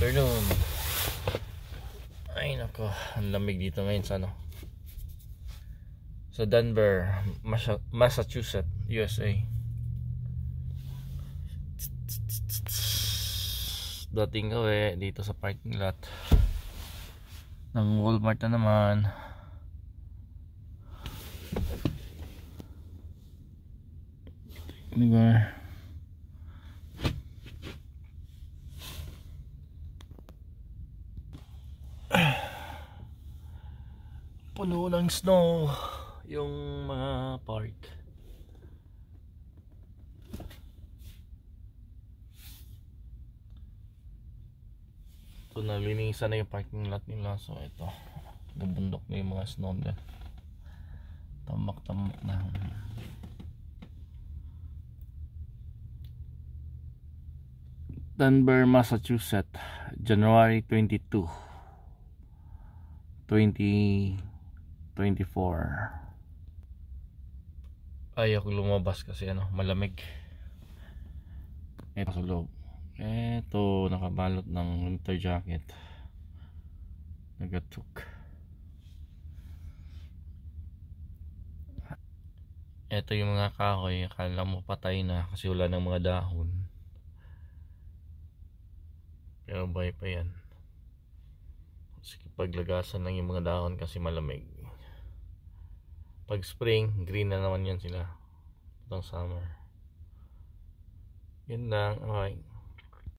afternoon. Ay nako, ang lamig dito ngayon sa sa Denver, Massachusetts, USA. Dating gawi dito sa parking lot ng Walmart na naman. Diba? Puno ng snow yung mga park. So nalinisan na yung parking lot nila. So ito, bubundok na yung mga snow nila. Tambak-tambak na. Denver, Massachusetts, January 22, 2024. Ayaw ko lumabas kasi malamig. Ito sa loob. Ito nakabalot ng winter jacket. Nagatuk. Ito yung mga kahoy, akala mo patay na kasi wala ng mga dahon. Pero buhay pa yan. Sige, paglagasan lang yung mga dahon kasi malamig. Pag spring, green na naman yan sila. Itong summer. Yun lang. Okay.